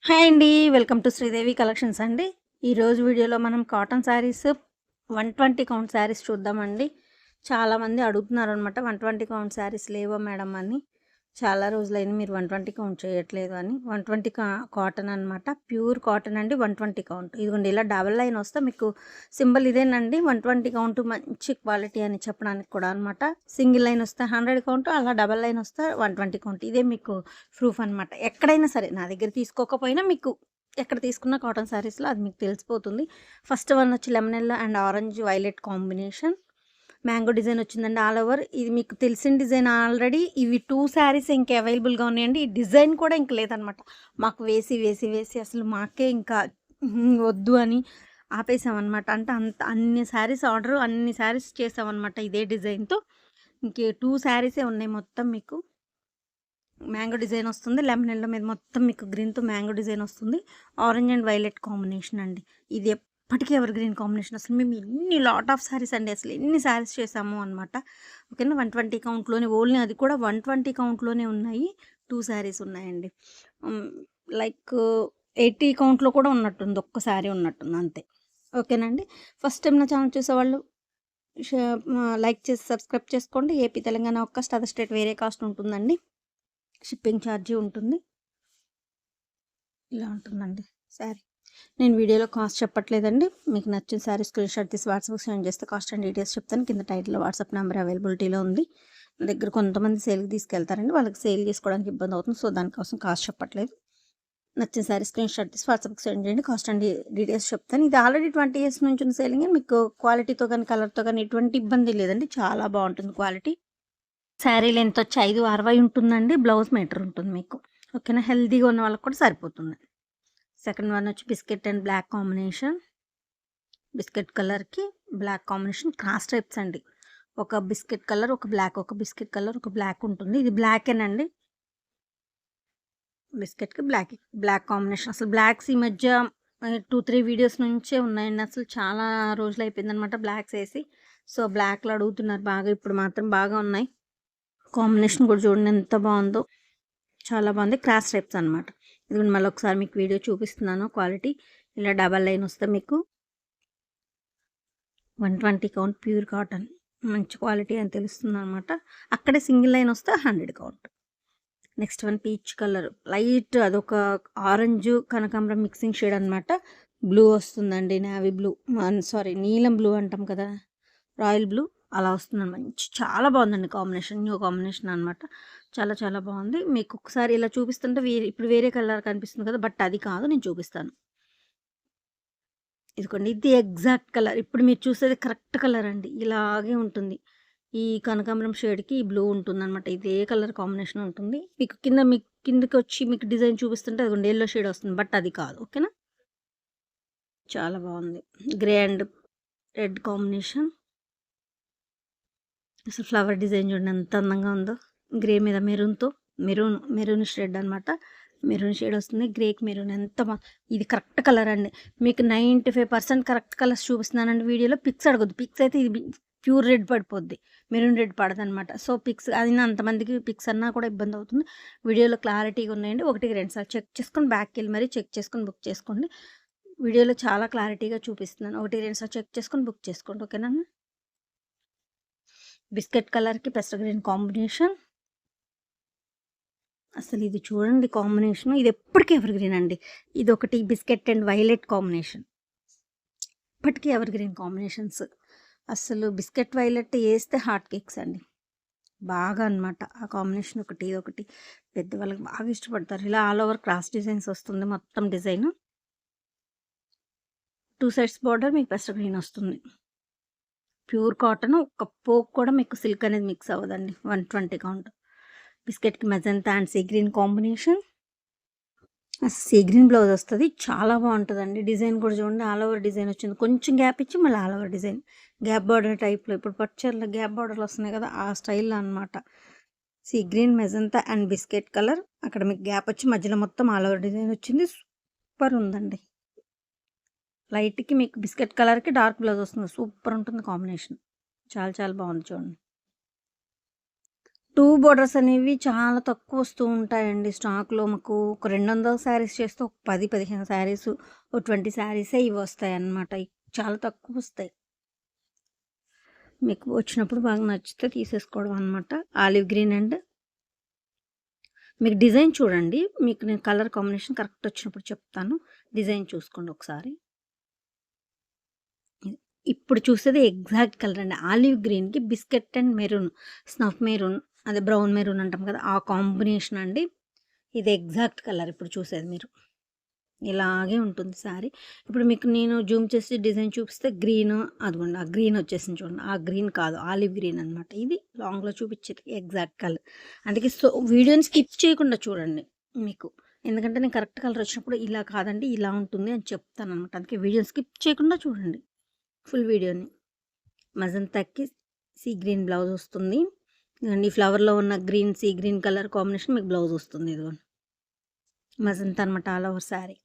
Hi అండి. Welcome to Sridevi collections అండి. ఈరోజు వీడియోలో మనం కాటన్ శారీస్ 120 కౌంట్ శారీస్ చూద్దామండి. చాలామంది అడుగుతున్నారనమాట 120 కౌంట్ శారీస్ లేవా మేడం అని. చాలా రోజులైంది మీరు 120 కౌంట్ చేయట్లేదు అని. 120 కాటన్ అనమాట. ప్యూర్ కాటన్ అండి. 120 కౌంట్. ఇదిగోండి ఇలా డబల్ లైన్ వస్తే మీకు సింబల్ ఇదేనండి. 120 కౌంట్ మంచి క్వాలిటీ అని చెప్పడానికి కూడా అనమాట. సింగిల్ లైన్ వస్తే 100 కౌంట్, అలా డబల్ లైన్ వస్తే 120 కౌంట్. ఇదే మీకు ప్రూఫ్ అనమాట. ఎక్కడైనా సరే నా దగ్గర తీసుకోకపోయినా మీకు ఎక్కడ తీసుకున్న కాటన్ శారీస్లో అది మీకు తెలిసిపోతుంది. ఫస్ట్ వన్ వచ్చి lemon yellow and orange violet combination. Mango design వచ్చిందండి ఆల్ ఓవర్. ఇది మీకు తెలిసిన డిజైన్ ఆల్రెడీ. ఇవి 2 శారీస్ ఇంక అవైలబుల్గా ఉన్నాయండి. ఈ డిజైన్ కూడా ఇంక లేదనమాట. మాకు వేసి వేసి వేసి అసలు మాకే ఇంకా వద్దు అని ఆపేసామన్నమాట. అంటే అన్ని శారీస్ ఆర్డర్, అన్ని శారీస్ చేసామన్నమాట ఇదే డిజైన్తో. ఇంకే 2 శారీసే ఉన్నాయి మొత్తం. మీకు మ్యాంగో డిజైన్ వస్తుంది. లెమన్ ఎల్లో మీద మొత్తం మీకు గ్రీన్తో మ్యాంగో డిజైన్ వస్తుంది. ఆరెంజ్ అండ్ వైలెట్ కాంబినేషన్ అండి. ఇది ఎప్పటికీ ఎవర్ గ్రీన్ కాంబినేషన్. అసలు మేము ఎన్ని లాట్ ఆఫ్ శారీస్ అండి, అసలు ఎన్ని శారీస్ చేసాము అనమాట. ఓకేనా. 120 కౌంట్లోనే, ఓన్లీ అది కూడా 120 కౌంట్లోనే ఉన్నాయి. 2 శారీస్ ఉన్నాయండి. లైక్ 80 కౌంట్లో కూడా ఉన్నట్టుంది, ఒక్క శారీ ఉన్నట్టుంది అంతే. ఓకేనండి. ఫస్ట్ టైం నా ఛానల్ చూసేవాళ్ళు లైక్ చేసి సబ్స్క్రైబ్ చేసుకోండి. ఏపీ తెలంగాణ ఒక్క అదర్ స్టేట్ వేరే కాస్ట్ ఉంటుందండి. షిప్పింగ్ ఛార్జీ ఉంటుంది. ఇలా ఉంటుందండి శారీ. నేను వీడియోలో కాస్ట్ చెప్పట్లేదండి. మీకు నచ్చిన శారీ స్క్రీన్ షాట్ తీసి వాట్సాప్కి సెండ్ చేస్తే కాస్ట్ అండ్ డీటెయిల్స్ చెప్తాను. కింద టైటిల్లో వాట్సాప్ నెంబర్ అవైలబిలిటీలో ఉంది. నా దగ్గర కొంతమంది సేల్కి తీసుకెళ్తారండి, వాళ్ళకి సేల్ చేసుకోవడానికి ఇబ్బంది అవుతుంది. సో దానికోసం కాస్ట్ చెప్పట్లేదు. నచ్చిన శారీ స్క్రీన్ షాట్ తీసి వాట్సాప్కి సెండ్ చేయండి. కాస్ట్ అండ్ డీటెయిల్స్ చెప్తాను. ఇది ఆల్రెడీ 20 years నుంచి ఉన్న సేలింగ్. మీకు క్వాలిటీతో కానీ కలర్తో కానీ ఎటువంటి ఇబ్బంది లేదండి. చాలా బాగుంటుంది క్వాలిటీ. శారీ లెంత్ వచ్చి 560 ఉంటుందండి. బ్లౌజ్ మీటర్ ఉంటుంది మీకు. ఓకేనా. హెల్తీగా ఉన్న వాళ్ళకి కూడా సరిపోతుంది. సెకండ్ వన్ వచ్చి biscuit and black combination. Biscuit కలర్కి బ్లాక్ కాంబినేషన్. క్రాస్ టైప్స్ అండి. ఒక బిస్కెట్ కలర్, ఒక బ్లాక్, ఒక బిస్కెట్ కలర్, ఒక బ్లాక్ ఉంటుంది. ఇది బ్లాకేనండి. బిస్కెట్కి బ్లాక్ కాంబినేషన్. అసలు బ్లాక్స్ ఈ మధ్య 2-3 వీడియోస్ నుంచే ఉన్నాయండి. అసలు చాలా రోజులు అయిపోయిందనమాట బ్లాక్స్ వేసి. సో బ్లాక్లో అడుగుతున్నారు బాగా. ఇప్పుడు మాత్రం బాగా ఉన్నాయి. కాంబినేషన్ కూడా చూడండి ఎంత బాగుందో. చాలా బాగుంది. క్రాస్ టైప్స్ అనమాట. ఇది మళ్ళీ ఒకసారి మీకు వీడియో చూపిస్తున్నాను. క్వాలిటీ ఇలా డబల్ లైన్ వస్తే మీకు 120 కౌంట్ ప్యూర్ కాటన్ మంచి క్వాలిటీ అని తెలుస్తుంది అనమాట. అక్కడే సింగిల్ లైన్ వస్తే 100 count. Next one peach colour, light అదొక ఆరెంజ్ కనకాంబరం మిక్సింగ్ షేడ్ అనమాట. బ్లూ వస్తుందండి, నేవీ బ్లూ, సారీ నీలం బ్లూ అంటాం కదా, రాయల్ బ్లూ అలా వస్తుంది. మంచి చాలా బాగుందండి కాంబినేషన్. న్యూ కాంబినేషన్ అనమాట. చాలా చాలా బాగుంది. మీకు ఒకసారి ఇలా చూపిస్తుంటే ఇప్పుడు వేరే కలర్ కనిపిస్తుంది కదా, బట్ అది కాదు, నేను చూపిస్తాను. ఇదిగోండి, ఇది ఎగ్జాక్ట్ కలర్. ఇప్పుడు మీరు చూసేది కరెక్ట్ కలర్ అండి. ఇలాగే ఉంటుంది. ఈ కనకాంబరం షేడ్కి ఈ బ్లూ ఉంటుందన్నమాట. ఇదే కలర్ కాంబినేషన్ ఉంటుంది. మీకు కిందకి వచ్చి మీకు డిజైన్ చూపిస్తుంటే అదిగోండి ఎల్లో షేడ్ వస్తుంది, బట్ అది కాదు. ఓకేనా. చాలా బాగుంది. Grey and red combination. అసలు ఫ్లవర్ డిజైన్ చూడండి ఎంత అందంగా ఉందో. గ్రే మీద మెరూన్ షేడ్ అనమాట. మెరూన్ షేడ్ వస్తుంది. గ్రేకి మెరూన్ ఎంత ఇది కరెక్ట్ కలర్ అండి. మీకు 95% కరెక్ట్ కలర్స్ చూపిస్తున్నానండి వీడియోలో. పిక్స్ అడగద్దు. పిక్స్ అయితే ఇది ప్యూర్ రెడ్ పడిపోద్ది, మెరూన్ రెడ్ పడదనమాట. సో పిక్స్ అది అంతమందికి పిక్స్ అన్నా కూడా ఇబ్బంది అవుతుంది. వీడియోలో క్లారిటీగా ఉన్నాయండి. 1-2 సార్లు చెక్ చేసుకొని బ్యాక్కి వెళ్ళి మరీ చెక్ చేసుకొని బుక్ చేసుకోండి. వీడియోలో చాలా క్లారిటీగా చూపిస్తున్నాను. 1-2 సార్లు చెక్ చేసుకొని బుక్ చేసుకోండి. ఓకేనా. బిస్కెట్ కలర్కి పెస్టల్ గ్రీన్ కాంబినేషన్. అసలు ఇది చూడండి కాంబినేషన్. ఇది ఎప్పటికీ ఎవర్ గ్రీన్ అండి. ఇది ఒకటి బిస్కెట్ అండ్ వైలెట్ కాంబినేషన్. ఇప్పటికీ ఎవర్ గ్రీన్ కాంబినేషన్స్. అసలు బిస్కెట్ వైలెట్ వేస్తే హాట్ కేక్స్ అండి. బాగా అనమాట ఆ కాంబినేషన్. ఒకటి ఇదొకటి పెద్దవాళ్ళకి బాగా ఇష్టపడతారు. ఇలా ఆల్ ఓవర్ క్రాస్ డిజైన్స్ వస్తుంది మొత్తం డిజైన్. 2 సైడ్స్ బార్డర్ మీకు పెస్టల్ గ్రీన్ వస్తుంది. Pure cotton. ఒక పోక్ కూడా మీకు సిల్క్ అనేది మిక్స్ అవ్వదండి. 120 కౌంట్. బిస్కెట్కి magenta and sea green combination. Sea green blouse వస్తుంది. చాలా బాగుంటుందండి. డిజైన్ కూడా చూడండి ఆల్ ఓవర్ డిజైన్ వచ్చింది. కొంచెం గ్యాప్ ఇచ్చి మళ్ళీ all over design. Gap border టైప్లో ఇప్పుడు పట్టుచీరలో గ్యాప్ బార్డర్లు వస్తున్నాయి కదా, ఆ స్టైల్లో అనమాట. Sea green magenta and biscuit colour. అక్కడ మీకు గ్యాప్ వచ్చి మధ్యలో మొత్తం ఆల్ ఓవర్ డిజైన్ వచ్చింది. సూపర్ ఉందండి. లైట్కి మీకు బిస్కెట్ కలర్కి డార్క్ బ్లౌజ్ వస్తుంది. సూపర్ ఉంటుంది కాంబినేషన్. చాలా చాలా బాగుంది చూడండి. 2 బోర్డర్స్ అనేవి చాలా తక్కువ వస్తూ ఉంటాయండి స్టాక్‌లో. మాకు ఒక 200 శారీస్ చేస్తే ఒక 10, 15 శారీస్, ఓ 20 శారీసే ఇవి వస్తాయన్నమాట. చాలా తక్కువొస్తాయి. మీకు వచ్చినప్పుడు బాగా నచ్చితే తీసేసుకోవడం అనమాట. ఆలివ్ గ్రీన్ అండ్ మీకు డిజైన్ చూడండి. మీకు నేను కలర్ కాంబినేషన్ కరెక్ట్ వచ్చినప్పుడు చెప్తాను. డిజైన్ చూసుకోండి ఒకసారి. ఇప్పుడు చూసేది ఎగ్జాక్ట్ కలర్ అండి. ఆలివ్ గ్రీన్‌కి biscuit and maroon, snuff maroon అదే బ్రౌన్ మెరూన్ అంటాం కదా! ఆ కాంబినేషన్ అండి. ఇది ఎగ్జాక్ట్ కలర్ ఇప్పుడు చూసేది మీరు. ఇలాగే ఉంటుంది శారీ. ఇప్పుడు మీకు నేను జూమ్ చేసి డిజైన్ చూపిస్తే గ్రీను అదిగోండి. ఆ గ్రీన్ వచ్చేసింది చూడండి. ఆ గ్రీన్ కాదు ఆలివ్ గ్రీన్ అనమాట. ఇది లాంగ్‌లో చూపించేది ఎగ్జాక్ట్ కలర్. అందుకే వీడియోని స్కిప్ చేయకుండా చూడండి మీకు. ఎందుకంటే నేను కరెక్ట్ కలర్ వచ్చినప్పుడు ఇలా కాదండి ఇలా ఉంటుంది అని చెప్తాననమాట. అందుకే వీడియోని స్కిప్ చేయకుండా చూడండి ఫుల్ వీడియోని. మజంతాకి సీ గ్రీన్ బ్లౌజ్ వస్తుంది. ఈ ఫ్లవర్‌లో ఉన్న green sea green colour combination మీకు బ్లౌజ్ వస్తుంది. ఇదిగోండి. మజంతా అనమాట ఆల్ ఓవర్ శారీ.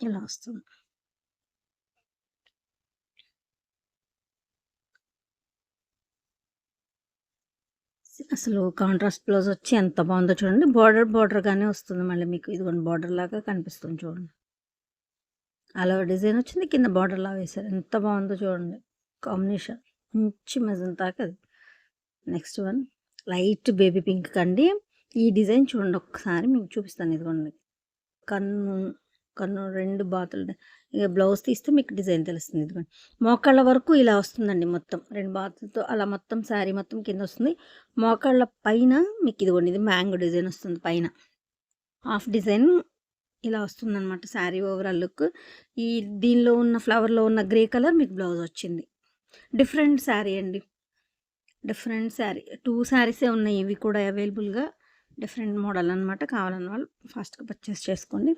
ఇలా వస్తుంది. అసలు కాంట్రాస్ట్ బ్లౌజ్ వచ్చి ఎంత బాగుందో చూడండి. బార్డర్‌గానే వస్తుంది మళ్ళీ మీకు. ఇదిగోండి బార్డర్ లాగా కనిపిస్తుంది చూడండి. ఆల్ ఓవర్ డిజైన్ వచ్చింది. కింద బార్డర్‌లా వేశారు. ఎంత బాగుందో చూడండి కాంబినేషన్. మంచి మెజంతాకి అది. Next one light baby pink కండి. ఈ డిజైన్ చూడండి ఒక్కసారి మీకు చూపిస్తాను. ఇదిగోండి కన్ను 2 బాతులు. ఇక బ్లౌజ్ తీస్తే మీకు డిజైన్ తెలుస్తుంది. ఇదిగోండి మోకాళ్ళ వరకు ఇలా వస్తుందండి మొత్తం. 2 బాతులతో అలా మొత్తం శారీ మొత్తం కింద వస్తుంది. మోకాళ్ళ పైన మీకు ఇదిగోండి ఇది మ్యాంగో డిజైన్ వస్తుంది పైన. హాఫ్ డిజైన్ ఇలా వస్తుందన్నమాట శారీ ఓవరాల్ లుక్. ఈ దీనిలో ఉన్న ఫ్లవర్‌లో ఉన్న గ్రే కలర్ మీకు బ్లౌజ్ వచ్చింది. డిఫరెంట్ శారీ అండి. డిఫరెంట్ శారీ. 2 శారీసే ఉన్నాయి ఇవి కూడా అవైలబుల్‌గా. డిఫరెంట్ మోడల్ అనమాట. కావాలన్న వాళ్ళు ఫాస్ట్‌గా పర్చేస్ చేసుకోండి.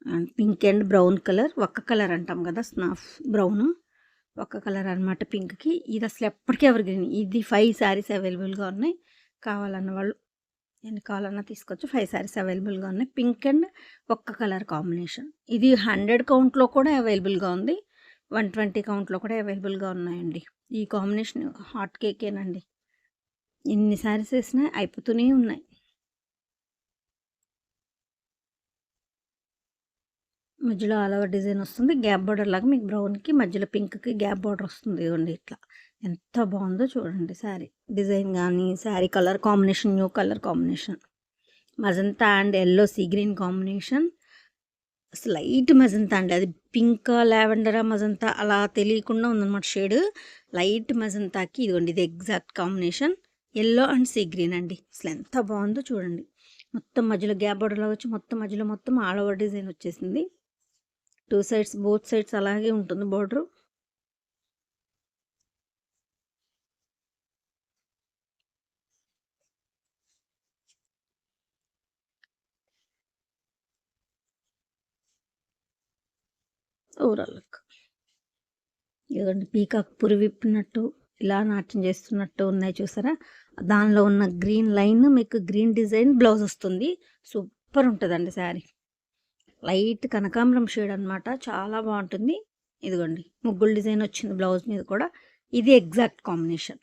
And pink and brown colour. ఒక్క కలర్ అంటాం కదా స్నఫ్ బ్రౌను. ఒక్క కలర్ అనమాట పింక్‌కి. ఇది అసలు ఎప్పటికీ ఎవర్ గ్రీన్. ఇది 5 శారీస్ అవైలబుల్‌గా ఉన్నాయి. కావాలన్న వాళ్ళు ఎన్ని కావాలన్నా తీసుకోవచ్చు. 5 శారీస్ అవైలబుల్‌గా ఉన్నాయి. పింక్ అండ్ ఒక్క కలర్ కాంబినేషన్. ఇది 100 కౌంట్‌లో కూడా అవైలబుల్‌గా ఉంది. 120 కౌంట్‌లో కూడా అవైలబుల్‌గా ఉన్నాయండి. ఈ కాంబినేషన్ హాట్ కేకేనండి. ఎన్ని శారీస్ వేసినా అయిపోతూనే ఉన్నాయి. మధ్యలో ఆల్ ఓవర్ డిజైన్ వస్తుంది. గ్యాప్ బార్డర్ లాగా మీకు బ్రౌన్‌కి మధ్యలో పింక్‌కి గ్యాప్ బార్డర్ వస్తుంది. ఇదిగోండి ఇట్లా. ఎంత బాగుందో చూడండి శారీ. డిజైన్ కానీ sari colour combination new colour combination. Magenta and yellow see green combination. Light magenta అండి. అది పింక్ లావెండరా మజంతా అలా తెలియకుండా ఉందన్నమాట షేడ్. లైట్ మజంతాకి ఇదిగోండి ఇది exact combination. Yellow and sea green అండి. అసలు ఎంత బాగుందో చూడండి. మొత్తం మధ్యలో గ్యాప్ బార్డర్ లాగా వచ్చి మొత్తం మధ్యలో మొత్తం ఆల్ ఓవర్ డిజైన్ వచ్చేసింది. 2 సైడ్స్ బోత్ సైడ్స్ అలాగే ఉంటుంది బార్డరు. Overall look. ఇదిగోండి పీకాక్ పురి విప్పినట్టు ఇలా నాట్యం చేస్తున్నట్టు ఉన్నాయి చూసారా? దానిలో ఉన్న గ్రీన్ లైన్ మీకు గ్రీన్ డిజైన్ బ్లౌజ్ వస్తుంది. సూపర్ ఉంటుందండి శారీ. లైట్ కనకాంబరం షేడ్ అనమాట. చాలా బాగుంటుంది. ఇదిగోండి ముగ్గులు డిజైన్ వచ్చింది బ్లౌజ్ మీద కూడా. ఇది ఎగ్జాక్ట్ కాంబినేషన్.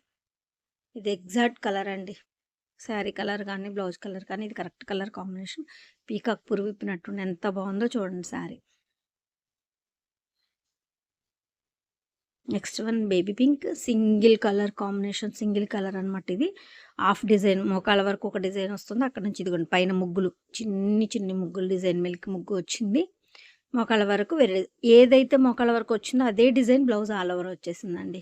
ఇది ఎగ్జాక్ట్ కలర్ అండి. శారీ కలర్ కానీ బ్లౌజ్ కలర్ కానీ ఇది కరెక్ట్ కలర్ కాంబినేషన్. పీకాక్ పురి విప్పినట్టు ఎంత బాగుందో చూడండి sari. Next one baby pink single colour combination. Single colour అనమాట. ఇది హాఫ్ డిజైన్ మోకాళ్ళ వరకు ఒక డిజైన్ వస్తుంది. అక్కడ నుంచి ఇదిగోండి పైన ముగ్గులు చిన్ని ముగ్గులు డిజైన్ మిల్క్ ముగ్గు వచ్చింది. మోకాళ్ళ వరకు వేరే ఏదైతే మోకాళ్ళ వరకు వచ్చిందో అదే డిజైన్ బ్లౌజ్ ఆల్ ఓవర్ వచ్చేసిందండి.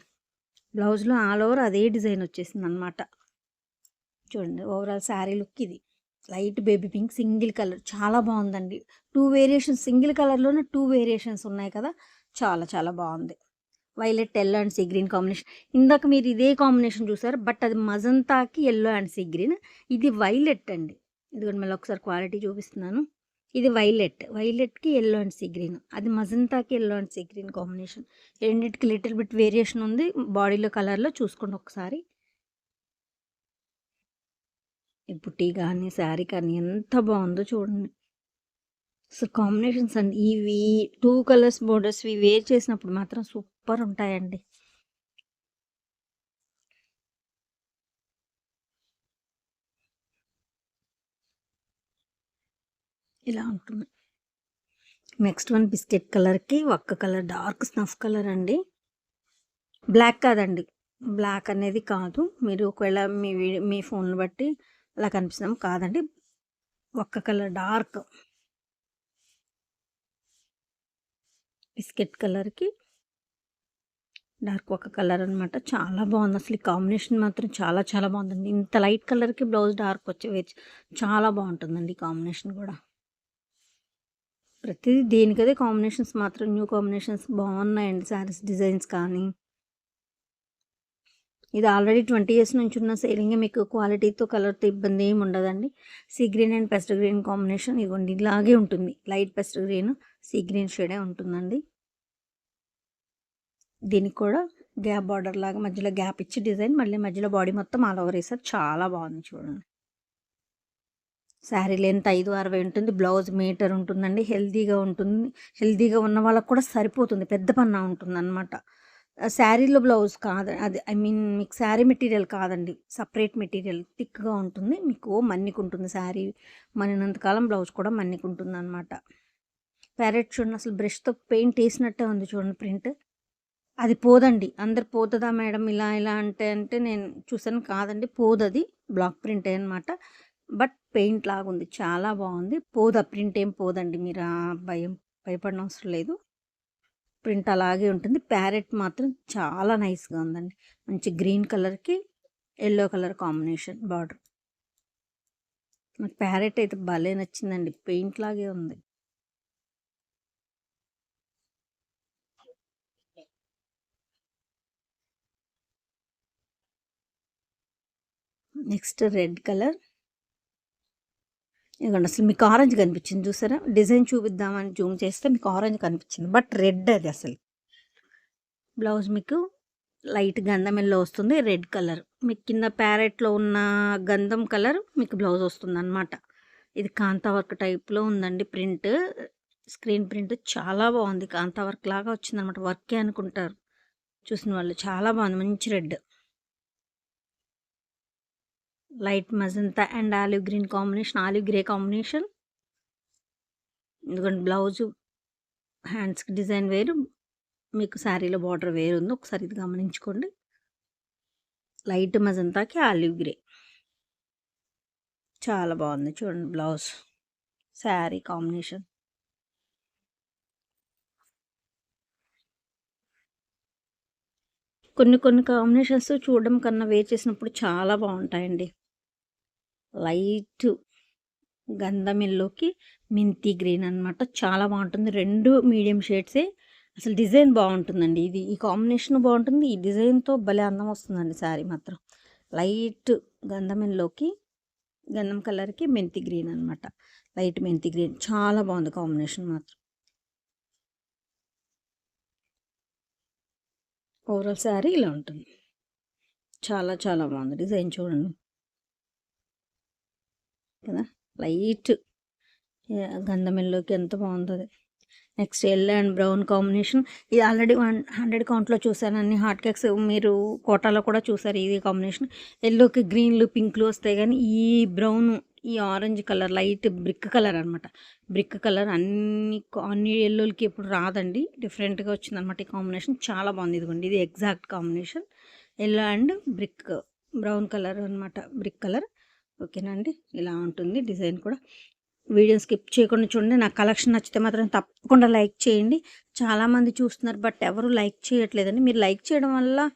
బ్లౌజ్లో ఆల్ ఓవర్ అదే డిజైన్ వచ్చేసింది అనమాట. చూడండి ఓవరాల్ శారీ లుక్ ఇది. Light baby pink single colour చాలా బాగుందండి. 2 వేరియేషన్స్ సింగిల్ కలర్లోనే 2 వేరియేషన్స్ ఉన్నాయి కదా. చాలా బాగుంది. Violet yellow and sea green combination. ఇందాక మీరు ఇదే కాంబినేషన్ చూసారు. బట్ అది మజంతాకి ఎల్లో అండ్ సీ గ్రీన్. ఇది వైలెట్ అండి. ఇదిగోండి మళ్ళీ ఒకసారి క్వాలిటీ చూపిస్తున్నాను. ఇది వైలెట్కి ఎల్లో అండ్ సీ గ్రీన్. అది మజంతాకి yellow and sea green combination. రెండింటికి లిటిల్ బిట్ వేరియేషన్ ఉంది బాడీలో కలర్లో. చూసుకోండి ఒకసారి. ఈ బుట్టి కానీ శారీ కానీ ఎంత బాగుందో చూడండి. సో కాంబినేషన్స్ అండి ఇవి 2 కలర్స్ బోర్డర్స్ ఇవి వేర్ చేసినప్పుడు మాత్రం సూపర్ ఉంటాయండి. ఇలా ఉంటుంది. నెక్స్ట్ వన్ బిస్కెట్ కలర్కి ఒక్క కలర్ డార్క్ స్నఫ్ కలర్ అండి. బ్లాక్ కాదండి, బ్లాక్ అనేది కాదు. మీరు ఒకవేళ మీ ఫోన్లు బట్టి అలా కనిపిస్తున్నాం కాదండి, ఒక్క కలర్ డార్క్ బిస్కెట్ కలర్కి డార్క్ ఒక కలర్ అనమాట. చాలా బాగుంది అసలు ఈ కాంబినేషన్ మాత్రం చాలా చాలా బాగుందండి. ఇంత లైట్ కలర్కి బ్లౌజ్ డార్క్ వచ్చి చాలా బాగుంటుందండి ఈ కాంబినేషన్ కూడా. ప్రతిదీ దేనికదే కాంబినేషన్స్ మాత్రం న్యూ కాంబినేషన్స్ బాగున్నాయండి. శారీస్ డిజైన్స్ కానీ ఇది ఆల్రెడీ 20 ఇయర్స్ నుంచి ఉన్న సేలింగే. మీకు క్వాలిటీతో కలర్తో ఇబ్బంది ఏమి ఉండదండి. సీ గ్రీన్ అండ్ పెస్ట్ గ్రీన్ కాంబినేషన్ ఇవ్వండి, ఇలాగే ఉంటుంది. లైట్ పెస్ట్ గ్రీన్ సీ గ్రీన్ షేడే ఉంటుందండి. దీనికి కూడా గ్యాప్ బార్డర్ లాగా మధ్యలో గ్యాప్ ఇచ్చి డిజైన్, మళ్ళీ మధ్యలో బాడీ మొత్తం ఆల్ ఓవర్ వేసారు. చాలా బాగుంది చూడండి. శారీ లెంత్ 560 ఉంటుంది. బ్లౌజ్ మీటర్ ఉంటుందండి. హెల్తీగా ఉంటుంది. హెల్తీగా ఉన్న వాళ్ళకు కూడా సరిపోతుంది. పెద్ద పన్నా ఉంటుంది అనమాట. శారీలో బ్లౌజ్ కాదు అది, ఐ మీన్ మీకు శారీ మెటీరియల్ కాదండి, సపరేట్ మెటీరియల్ థిక్గా ఉంటుంది. మీకు మన్నికుంటుంది శారీ మన్నినంతకాలం బ్లౌజ్ కూడా మన్నికుంటుంది అనమాట. ప్యారెట్ చూడండి అసలు బ్రష్తో పెయింట్ వేసినట్టే ఉంది చూడండి ప్రింట్. అది పోదండి. అందరు పోతుందా మేడం ఇలా ఇలా అంటే నేను చూసాను, కాదండి పోదు, అది బ్లాక్ ప్రింటే అనమాట. బట్ పెయింట్ లాగుంది, చాలా బాగుంది. పోదు, ఆ ప్రింట్ ఏం పోదండి, మీరు భయపడిన అవసరం లేదు. ప్రింట్ అలాగే ఉంటుంది. ప్యారెట్ మాత్రం చాలా నైస్గా ఉందండి. మంచి గ్రీన్ కలర్కి ఎల్లో కలర్ కాంబినేషన్ బార్డర్. నాకు ప్యారెట్ అయితే భలే నచ్చిందండి, పెయింట్ లాగే ఉంది. Next red colour. ఇదిగోండి అసలు మీకు ఆరెంజ్ కనిపించింది చూసారా, డిజైన్ చూపిద్దామని జూమ్ చేస్తే మీకు ఆరెంజ్ కనిపించింది, బట్ రెడ్ అది అసలు. బ్లౌజ్ మీకు లైట్ గంధం ఎల్లో వస్తుంది, రెడ్ కలర్. మీకు కింద ప్యారెట్లో ఉన్న గంధం కలర్ మీకు బ్లౌజ్ వస్తుంది అనమాట. ఇది కాంతా వర్క్ టైప్లో ఉందండి ప్రింట్, స్క్రీన్ ప్రింట్ చాలా బాగుంది. కాంతా వర్క్ లాగా వచ్చిందనమాట, వర్కే అనుకుంటారు చూసిన వాళ్ళు. చాలా బాగుంది, మంచి red, light magenta and olive green combination, olive grey combination. ఎందుకంటే బ్లౌజు హ్యాండ్స్కి డిజైన్ వేరు, మీకు శారీలో బార్డర్ వేరు ఉంది. ఒకసారి ఇది గమనించుకోండి. లైట్ మజంతాకి ఆలివ్ గ్రే చాలా బాగుంది చూడండి. Blouse sari combination. కొన్ని కాంబినేషన్స్ చూడడం కన్నా వేర్ చేసినప్పుడు చాలా బాగుంటాయండి. లైట్ గంధం ఎల్లోకి మింతి గ్రీన్ అనమాట, చాలా బాగుంటుంది. రెండు మీడియం షేడ్సే. అసలు డిజైన్ బాగుంటుందండి, ఇది ఈ కాంబినేషన్ బాగుంటుంది. ఈ డిజైన్తో భలే అందం వస్తుందండి శారీ మాత్రం. లైట్ గంధం ఎల్లోకి గంధం కలర్కి మెంతి గ్రీన్ అనమాట, లైట్ మెంతి గ్రీన్. చాలా బాగుంది కాంబినేషన్ మాత్రం. ఓవరాల్ శారీ ఇలా ఉంటుంది. చాలా చాలా బాగుంది డిజైన్ చూడండి కదా, లైట్ గంధం ఎల్లోకి ఎంత బాగుంటుంది. Next yellow and brown combination. ఇది ఆల్రెడీ 100 కౌంట్లో చూసాను, అన్ని హాట్ కేక్స్ మీరు కోటాలో కూడా చూసారు. ఇది కాంబినేషన్ ఎల్లోకి గ్రీన్లు పింక్లు వస్తాయి, కానీ ఈ బ్రౌన్ ఈ orange colour light brick colour అనమాట. బ్రిక్ కలర్ అన్ని ఎల్లోలకి ఇప్పుడు రాదండి, డిఫరెంట్గా వచ్చిందనమాట ఈ కాంబినేషన్. చాలా బాగుంది. ఇదిగోండి ఇది exact combination, yellow and brick brown colour అనమాట, బ్రిక్ కలర్. ఓకేనా అండి, ఇలా ఉంటుంది డిజైన్ కూడా. వీడియో స్కిప్ చేయకుండా చూడండి. నా కలెక్షన్ నచ్చితే మాత్రం తప్పకుండా లైక్ చేయండి. చాలామంది చూస్తున్నారు బట్ ఎవరు లైక్ చేయట్లేదండి. మీరు లైక్ చేయడం వల్ల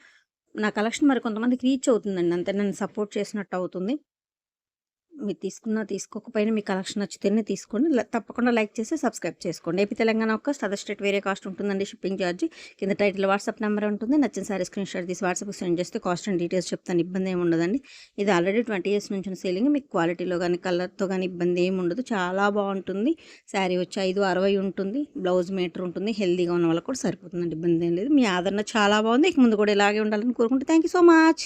నా కలెక్షన్ మరి కొంతమందికి రీచ్ అవుతుందండి, అంతే నన్ను సపోర్ట్ చేసినట్టు అవుతుంది. మీరు తీసుకున్నా తీసుకోకపోయినా మీ కలెక్షన్ నచ్చితేనే తీసుకోండి. తప్పకుండా లైక్ చేసి సబ్స్క్రైబ్ చేసుకోండి. ఏపీ తెలంగాణ ఒక అదర్ స్టేట్ వేరే కాస్ట్ ఉంటుందండి షిప్పింగ్ ఛార్జ్. కింద టైటిల్ వాట్సాప్ నెంబర్ ఉంటుంది. నచ్చిన సారీ స్క్రీన్ షాట్ తీసి వాట్సాప్కి సెండ్ చేస్తే కాస్ట్ అండ్ డీటెయిల్స్ చెప్తాను, ఇబ్బంది ఏమి ఉండదండి. ఇది ఆల్రెడీ 20 ఇయర్స్ నుంచి సేలింగ్. మీకు క్వాలిటీలో కానీ కలర్తో కానీ ఇబ్బంది ఏమి ఉండదు, చాలా బాగుంటుంది. శారీ వచ్చి 560 ఉంటుంది. బ్లౌజ్ మీటర్ ఉంటుంది. హెల్దీగా ఉన్న వాళ్ళకి కూడా సరిపోతుందండి, ఇబ్బంది ఏం లేదు. మీ ఆదరణ చాలా బాగుంది. ఇక ముందు కూడా ఇలాగే ఉండాలని కోరుకుంటే థ్యాంక్ యూ సో మచ్.